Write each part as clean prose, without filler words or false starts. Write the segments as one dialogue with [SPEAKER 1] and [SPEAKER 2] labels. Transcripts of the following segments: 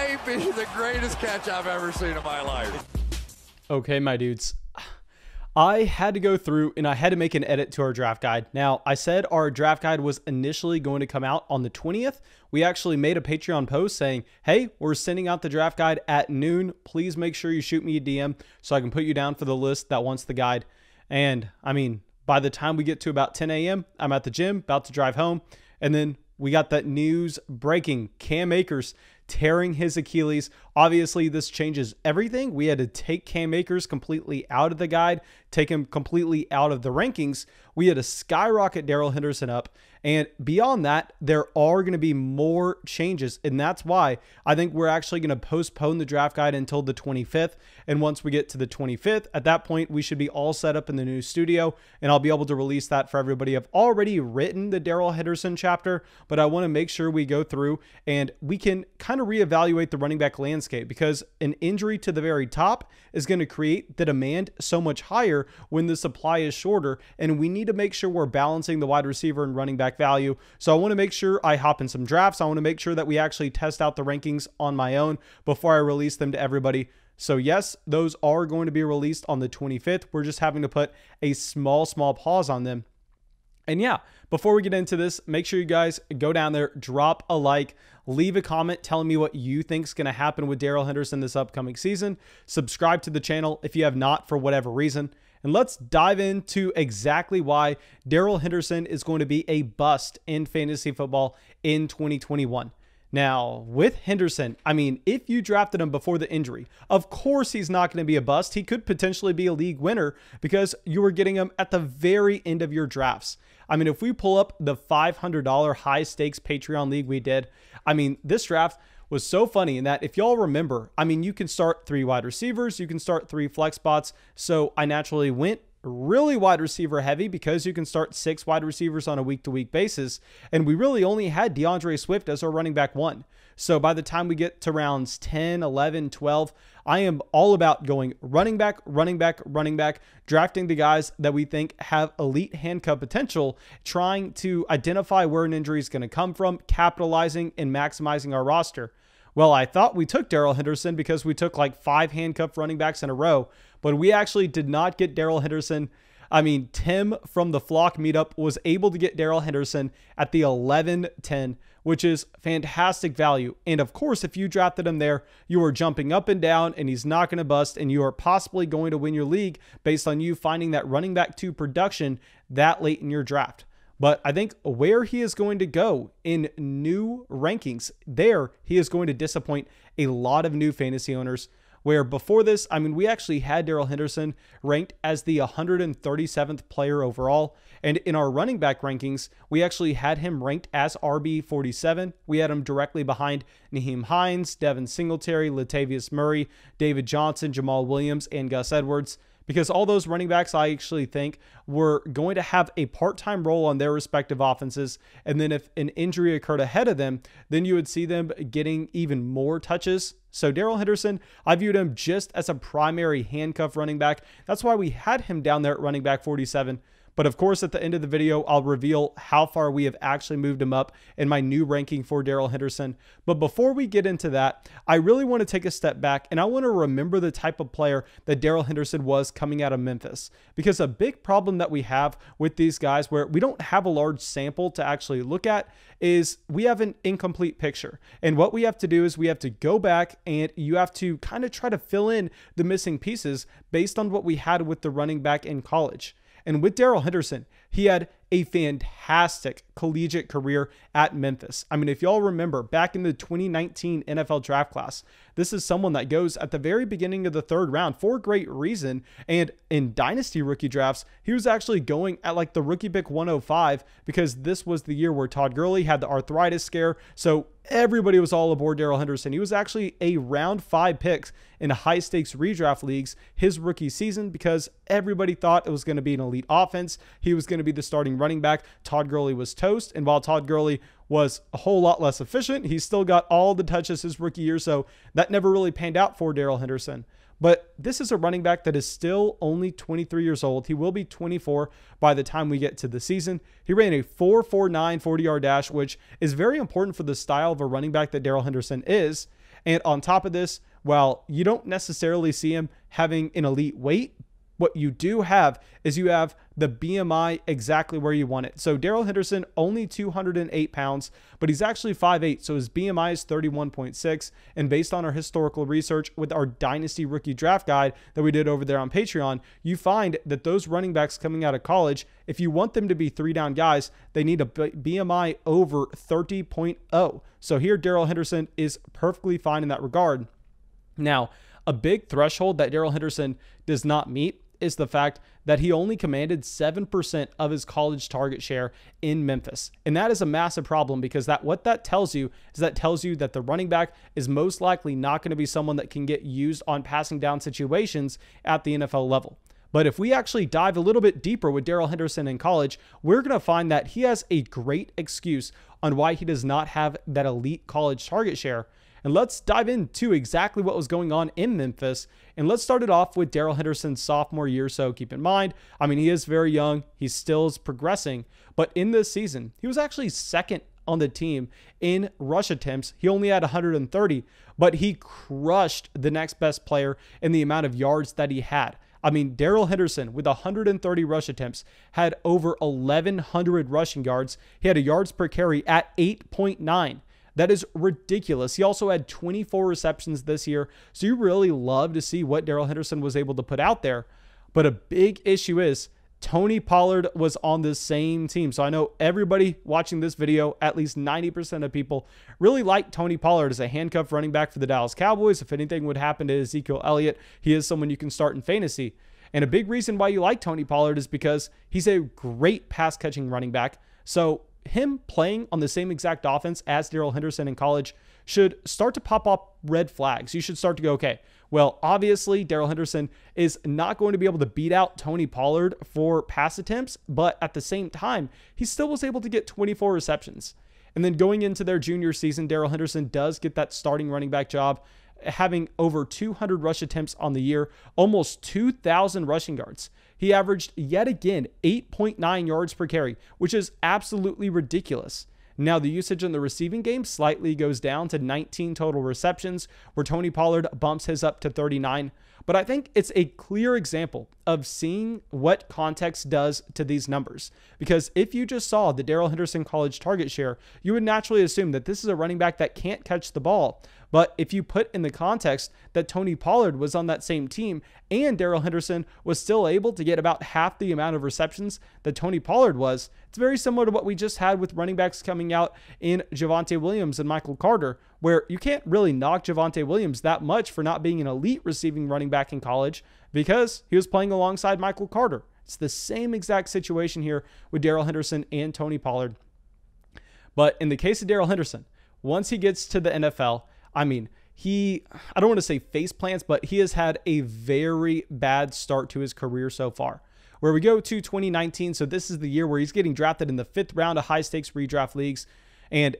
[SPEAKER 1] may be the greatest catch I've ever seen in my life.
[SPEAKER 2] Okay, my dudes. I had to go through and I had to make an edit to our draft guide. Now, I said our draft guide was initially going to come out on the 20th. We actually made a Patreon post saying, hey, we're sending out the draft guide at noon. Please make sure you shoot me a DM so I can put you down for the list that wants the guide. And I mean, by the time we get to about 10 a.m., I'm at the gym, about to drive home. And then we got that news breaking. Cam Akers tearing his Achilles. Obviously, this changes everything. We had to take Cam Akers completely out of the guide, take him completely out of the rankings. We had to skyrocket Darrell Henderson up. And beyond that, there are going to be more changes. And that's why I think we're actually going to postpone the draft guide until the 25th. And once we get to the 25th, at that point, we should be all set up in the new studio. And I'll be able to release that for everybody. I've already written the Darrell Henderson chapter, but I want to make sure we go through and we can kind of reevaluate the running back landscape, because an injury to the very top is going to create the demand so much higher when the supply is shorter. And we need to make sure we're balancing the wide receiver and running back value. So I want to make sure I hop in some drafts. I want to make sure that we actually test out the rankings on my own before I release them to everybody. So yes, those are going to be released on the 25th. We're just having to put a small pause on them. And yeah, before we get into this, make sure you guys go down there, drop a like, leave a comment telling me what you think is going to happen with Darrell Henderson this upcoming season. Subscribe to the channel if you have not for whatever reason. And let's dive into exactly why Darrell Henderson is going to be a bust in fantasy football in 2021. Now, with Henderson, I mean, if you drafted him before the injury, of course he's not going to be a bust. He could potentially be a league winner because you were getting him at the very end of your drafts. I mean, if we pull up the $500 high stakes Patreon league we did, I mean, this draft was so funny in that if y'all remember, I mean, you can start 3 wide receivers, you can start 3 flex spots. So I naturally went really wide receiver heavy because you can start 6 wide receivers on a week-to-week basis. And we really only had DeAndre Swift as our running back 1. So by the time we get to rounds 10, 11, 12, I am all about going running back, drafting the guys that we think have elite handcuff potential, trying to identify where an injury is going to come from, capitalizing and maximizing our roster. Well, I thought we took Darrell Henderson because we took like 5 handcuffed running backs in a row, but we actually did not get Darrell Henderson. I mean, Tim from the Flock meetup was able to get Darrell Henderson at the 11-10, which is fantastic value. And of course, if you drafted him there, you are jumping up and down and he's not going to bust, and you are possibly going to win your league based on you finding that running back 2 production that late in your draft. But I think where he is going to go in new rankings, there he is going to disappoint a lot of new fantasy owners. Where before this, I mean, we actually had Darrell Henderson ranked as the 137th player overall. And in our running back rankings, we actually had him ranked as RB47. We had him directly behind Nyheim Hines, Devin Singletary, Latavius Murray, David Johnson, Jamal Williams, and Gus Edwards. Because all those running backs, I actually think, were going to have a part-time role on their respective offenses. And then if an injury occurred ahead of them, then you would see them getting even more touches. So Darrell Henderson, I viewed him just as a primary handcuff running back. That's why we had him down there at running back 47. But of course, at the end of the video, I'll reveal how far we have actually moved him up in my new ranking for Darrell Henderson. But before we get into that, I really want to take a step back and I want to remember the type of player that Darrell Henderson was coming out of Memphis. Because a big problem that we have with these guys where we don't have a large sample to actually look at is we have an incomplete picture. And what we have to do is we have to go back and you have to kind of try to fill in the missing pieces based on what we had with the running back in college. And with Darrell Henderson, he had a fantastic collegiate career at Memphis. I mean, if y'all remember back in the 2019 NFL draft class, this is someone that goes at the very beginning of the 3rd round for great reason. And in dynasty rookie drafts, he was actually going at like the rookie pick 105 because this was the year where Todd Gurley had the arthritis scare. So everybody was all aboard Darrell Henderson. He was actually a round 5 pick in high stakes redraft leagues his rookie season because everybody thought it was going to be an elite offense. He was going to be the starting running back. Todd Gurley was toast. And while Todd Gurley was a whole lot less efficient, he still got all the touches his rookie year. So that never really panned out for Darrell Henderson. But this is a running back that is still only 23 years old. He will be 24 by the time we get to the season. He ran a 4.49 40-yard dash, which is very important for the style of a running back that Darrell Henderson is. And on top of this, while you don't necessarily see him having an elite weight, what you do have is you have the BMI exactly where you want it. So Darrell Henderson, only 208 pounds, but he's actually 5'8", so his BMI is 31.6. And based on our historical research with our Dynasty Rookie Draft Guide that we did over there on Patreon, you find that those running backs coming out of college, if you want them to be 3-down guys, they need a BMI over 30.0. So here, Darrell Henderson is perfectly fine in that regard. Now, a big threshold that Darrell Henderson does not meet is the fact that he only commanded 7% of his college target share in Memphis. And that is a massive problem, because what that tells you is that the running back is most likely not going to be someone that can get used on passing down situations at the NFL level. But if we actually dive a little bit deeper with Darrell Henderson in college, we're going to find that he has a great excuse on why he does not have that elite college target share. And let's dive into exactly what was going on in Memphis. And let's start it off with Darrell Henderson's sophomore year. So keep in mind, I mean, he is very young. He still is progressing. But in this season, he was actually second on the team in rush attempts. He only had 130, but he crushed the next best player in the amount of yards that he had. I mean, Darrell Henderson, with 130 rush attempts, had over 1,100 rushing yards. He had a yards per carry at 8.9. That is ridiculous. He also had 24 receptions this year. So you really love to see what Darrell Henderson was able to put out there. But a big issue is Tony Pollard was on the same team. So I know everybody watching this video, at least 90% of people, really like Tony Pollard as a handcuff running back for the Dallas Cowboys. If anything would happen to Ezekiel Elliott, he is someone you can start in fantasy. And a big reason why you like Tony Pollard is because he's a great pass catching running back. So him playing on the same exact offense as Darrell Henderson in college should start to pop up red flags. You should start to go, okay, well, obviously Darrell Henderson is not going to be able to beat out Tony Pollard for pass attempts, but at the same time, he still was able to get 24 receptions. And then going into their junior season, Darrell Henderson does get that starting running back job, having over 200 rush attempts on the year, almost 2,000 rushing yards. He averaged yet again 8.9 yards per carry, which is absolutely ridiculous. Now, the usage in the receiving game slightly goes down to 19 total receptions, where Tony Pollard bumps his up to 39. But I think it's a clear example of seeing what context does to these numbers. Because if you just saw the Darrell Henderson college target share, you would naturally assume that this is a running back that can't catch the ball. But if you put in the context that Tony Pollard was on that same team and Darrell Henderson was still able to get about half the amount of receptions that Tony Pollard was, it's very similar to what we just had with running backs coming out in Javonte Williams and Michael Carter, where you can't really knock Javonte Williams that much for not being an elite receiving running back in college because he was playing alongside Michael Carter. It's the same exact situation here with Darrell Henderson and Tony Pollard. But in the case of Darrell Henderson, once he gets to the NFL, I mean, I don't want to say face plants, but he has had a very bad start to his career so far. Where we go to 2019, so this is the year where he's getting drafted in the 5th round of high-stakes redraft leagues, and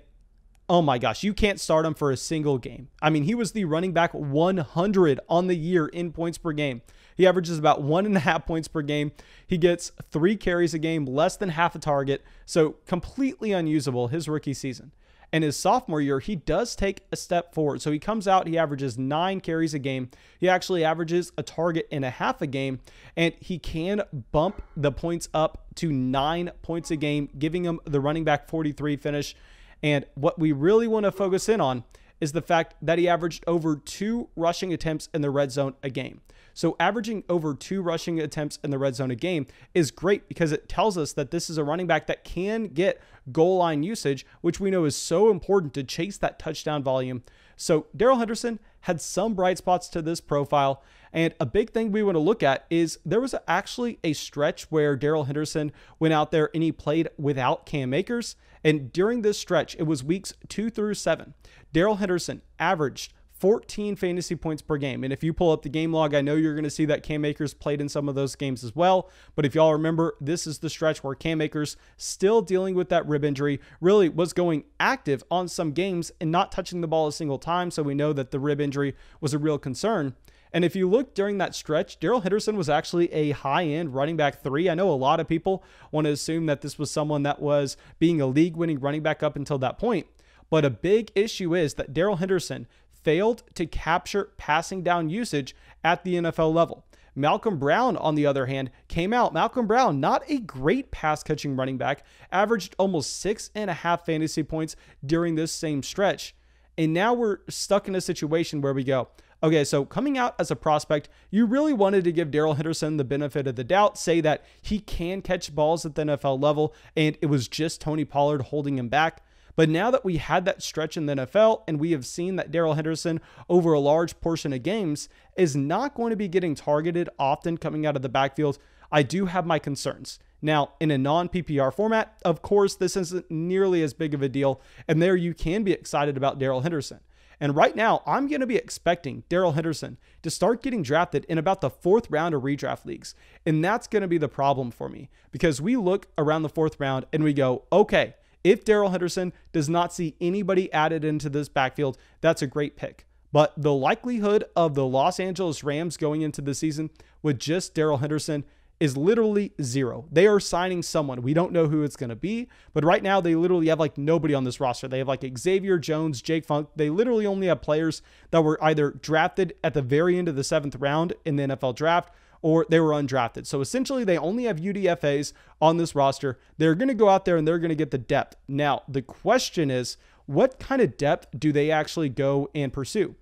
[SPEAKER 2] oh my gosh, you can't start him for a single game. I mean, he was the running back 100 on the year in points per game. He averages about 1.5 points per game. He gets 3 carries a game, less than half a target, so completely unusable his rookie season. And his sophomore year, he does take a step forward. So he comes out, he averages 9 carries a game. He actually averages a target and a half a game, and he can bump the points up to 9 points a game, giving him the running back 43 finish. And what we really want to focus in on is the fact that he averaged over 2 rushing attempts in the red zone a game. So averaging over 2 rushing attempts in the red zone a game is great because it tells us that this is a running back that can get goal line usage, which we know is so important to chase that touchdown volume. So Darrell Henderson had some bright spots to this profile. And a big thing we want to look at is there was actually a stretch where Darrell Henderson went out there and he played without Cam Akers. And during this stretch, it was weeks 2 through 7. Darrell Henderson averaged 14 fantasy points per game. And if you pull up the game log, I know you're going to see that Cam Akers played in some of those games as well. But if y'all remember, this is the stretch where Cam Akers, still dealing with that rib injury, really was going active on some games and not touching the ball a single time. So we know that the rib injury was a real concern. And if you look during that stretch, Darrell Henderson was actually a high-end running back 3. I know a lot of people want to assume that this was someone that was being a league-winning running back up until that point. But a big issue is that Darrell Henderson failed to capture passing down usage at the NFL level. Malcolm Brown, on the other hand, came out. Malcolm Brown, not a great pass catching running back, averaged almost 6.5 fantasy points during this same stretch. And now we're stuck in a situation where we go, okay, so coming out as a prospect, you really wanted to give Darrell Henderson the benefit of the doubt, say that he can catch balls at the NFL level, and it was just Tony Pollard holding him back. But now that we had that stretch in the NFL and we have seen that Darrell Henderson over a large portion of games is not going to be getting targeted often coming out of the backfield, I do have my concerns. Now, in a non-PPR format, of course, this isn't nearly as big of a deal, and there you can be excited about Darrell Henderson. And right now, I'm going to be expecting Darrell Henderson to start getting drafted in about the 4th round of redraft leagues. And that's going to be the problem for me because we look around the 4th round and we go, okay, if Darrell Henderson does not see anybody added into this backfield, that's a great pick. But the likelihood of the Los Angeles Rams going into the season with just Darrell Henderson is literally 0. They are signing someone. We don't know who it's going to be, but right now they literally have like nobody on this roster. They have like Xavier Jones, Jake Funk. They literally only have players that were either drafted at the very end of the 7th round in the NFL draft or they were undrafted. So essentially they only have UDFAs on this roster. They're going to go out there and they're going to get the depth. Now, the question is, what kind of depth do they actually go and pursue?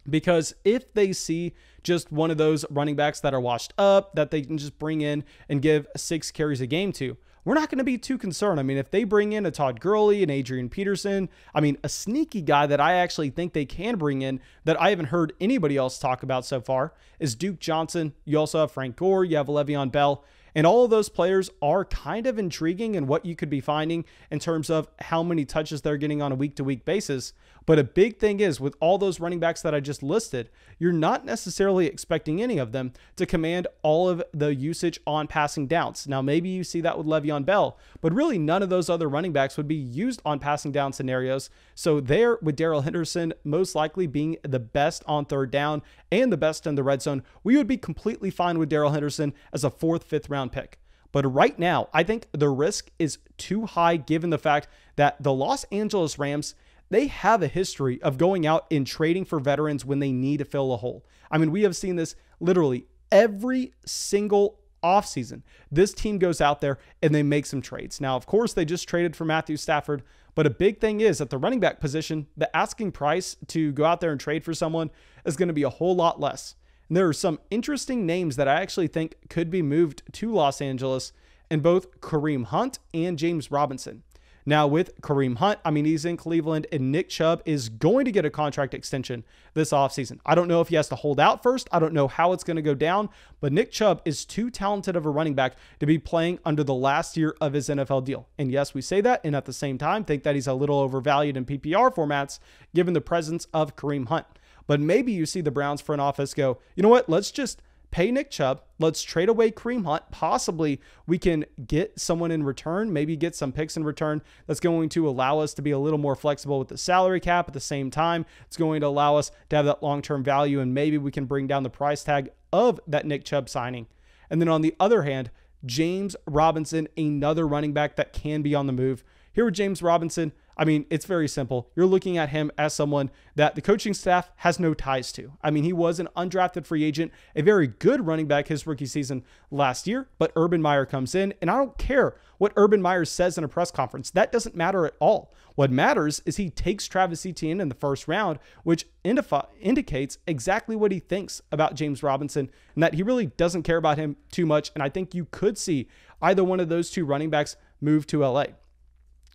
[SPEAKER 2] Because if they see just one of those running backs that are washed up, that they can just bring in and give 6 carries a game to, we're not going to be too concerned. I mean, if they bring in a Todd Gurley and Adrian Peterson, I mean, a sneaky guy that I actually think they can bring in that I haven't heard anybody else talk about so far is Duke Johnson. You also have Frank Gore, you have Le'Veon Bell, and all of those players are kind of intriguing in what you could be finding in terms of how many touches they're getting on a week-to-week basis. But a big thing is with all those running backs that I just listed, you're not necessarily expecting any of them to command all of the usage on passing downs. Now, maybe you see that with Le'Veon Bell, but really none of those other running backs would be used on passing down scenarios. So there with Darrell Henderson most likely being the best on 3rd down and the best in the red zone, we would be completely fine with Darrell Henderson as a 4th, 5th round pick. But right now, I think the risk is too high given the fact that the Los Angeles Rams, they have a history of going out and trading for veterans when they need to fill a hole. I mean, we have seen this literally every single offseason. This team goes out there and they make some trades. Now, of course, they just traded for Matthew Stafford, but a big thing is at the running back position, the asking price to go out there and trade for someone is going to be a whole lot less. And there are some interesting names that I actually think could be moved to Los Angeles in both Kareem Hunt and James Robinson. Now with Kareem Hunt, I mean, he's in Cleveland and Nick Chubb is going to get a contract extension this offseason. I don't know if he has to hold out first. I don't know how it's going to go down, but Nick Chubb is too talented of a running back to be playing under the last year of his NFL deal. And yes, we say that, and at the same time, think that he's a little overvalued in PPR formats, given the presence of Kareem Hunt. But maybe you see the Browns front office go, you know what, let's just pay Nick Chubb. Let's trade away Kareem Hunt. Possibly we can get someone in return, maybe get some picks in return that's going to allow us to be a little more flexible with the salary cap. At the same time, it's going to allow us to have that long-term value, and maybe we can bring down the price tag of that Nick Chubb signing. And then on the other hand, James Robinson, another running back that can be on the move. Here with James Robinson, I mean, it's very simple. You're looking at him as someone that the coaching staff has no ties to. I mean, he was an undrafted free agent, a very good running back his rookie season last year, but Urban Meyer comes in, and I don't care what Urban Meyer says in a press conference. That doesn't matter at all. What matters is he takes Travis Etienne in the 1st round, which indicates exactly what he thinks about James Robinson and that he really doesn't care about him too much. And I think you could see either one of those 2 running backs move to LA.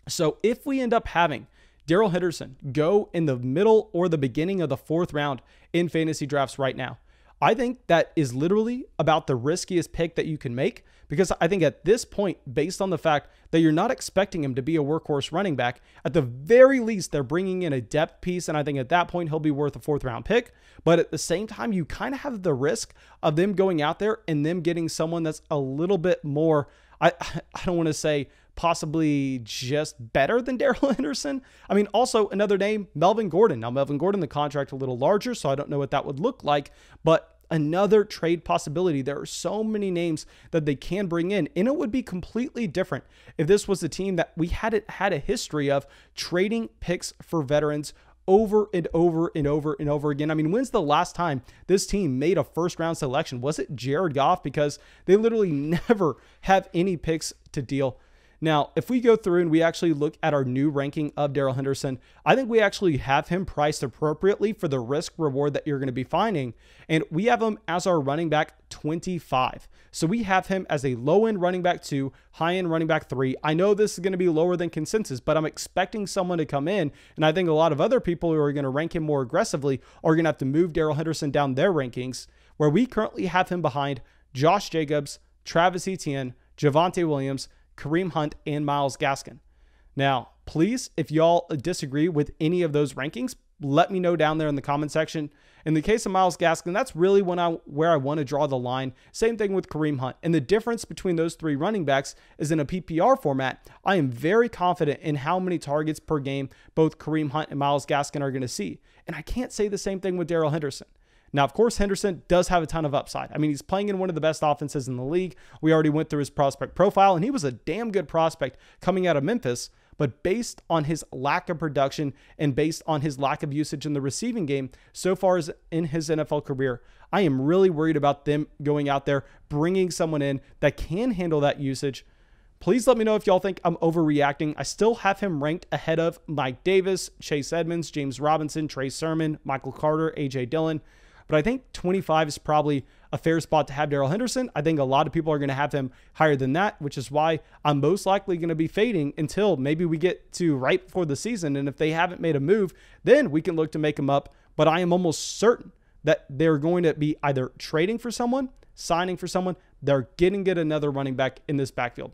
[SPEAKER 2] So if we end up having Darrell Henderson go in the middle or the beginning of the 4th round in fantasy drafts right now, I think that is literally about the riskiest pick that you can make, because I think at this point, based on the fact that you're not expecting him to be a workhorse running back, at the very least, they're bringing in a depth piece. And I think at that point, he'll be worth a 4th round pick. But at the same time, you kind of have the risk of them going out there and them getting someone that's a little bit more, I don't want to say possibly just better than Darrell Henderson. I mean, also another name, Melvin Gordon. Now, Melvin Gordon, the contract a little larger, so I don't know what that would look like, but another trade possibility. There are so many names that they can bring in, and it would be completely different if this was a team that we hadn't had a history of trading picks for veterans over and over and over and over again. I mean, when's the last time this team made a first round selection? Was it Jared Goff? Because they literally never have any picks to deal. Now, if we go through and we actually look at our new ranking of Darrell Henderson, I think we actually have him priced appropriately for the risk reward that you're going to be finding. And we have him as our running back 25. So we have him as a low end running back 2, high end running back 3. I know this is going to be lower than consensus, but I'm expecting someone to come in. And I think a lot of other people who are going to rank him more aggressively are going to have to move Darrell Henderson down their rankings, where we currently have him behind Josh Jacobs, Travis Etienne, Javonte Williams, Kareem Hunt, and Myles Gaskin. Now, please, if y'all disagree with any of those rankings, let me know down there in the comment section. In the case of Myles Gaskin, that's really where I want to draw the line. Same thing with Kareem Hunt. And the difference between those 3 running backs is in a PPR format, I am very confident in how many targets per game both Kareem Hunt and Myles Gaskin are going to see. And I can't say the same thing with Darrell Henderson. Now, of course, Henderson does have a ton of upside. I mean, he's playing in one of the best offenses in the league. We already went through his prospect profile, and he was a damn good prospect coming out of Memphis. But based on his lack of production and based on his lack of usage in the receiving game so far as in his NFL career, I am really worried about them going out there, bringing someone in that can handle that usage. Please let me know if y'all think I'm overreacting. I still have him ranked ahead of Mike Davis, Chase Edmonds, James Robinson, Trey Sermon, Michael Carter, A.J. Dillon. But I think 25 is probably a fair spot to have Darrell Henderson. I think a lot of people are going to have him higher than that, which is why I'm most likely going to be fading until maybe we get to right before the season. And if they haven't made a move, then we can look to make him up. But I am almost certain that they're going to be either trading for someone, signing for someone. They're getting to get another running back in this backfield.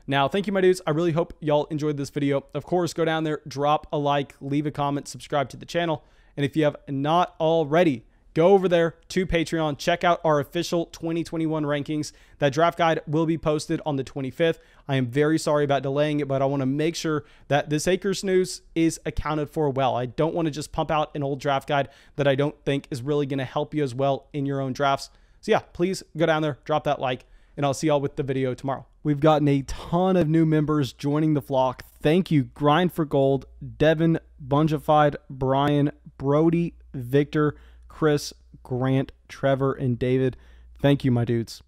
[SPEAKER 2] Now, thank you, my dudes. I really hope y'all enjoyed this video. Of course, go down there, drop a like, leave a comment, subscribe to the channel. And if you have not already, go over there to Patreon, check out our official 2021 rankings. That draft guide will be posted on the 25th. I am very sorry about delaying it, but I want to make sure that this Acres news is accounted for well. I don't want to just pump out an old draft guide that I don't think is really going to help you as well in your own drafts. So yeah, please go down there, drop that like, and I'll see y'all with the video tomorrow. We've gotten a ton of new members joining the flock. Thank you, Grind for Gold, Devin, Bungified, Brian, Brody, Victor, Chris, Grant, Trevor, and David. Thank you, my dudes.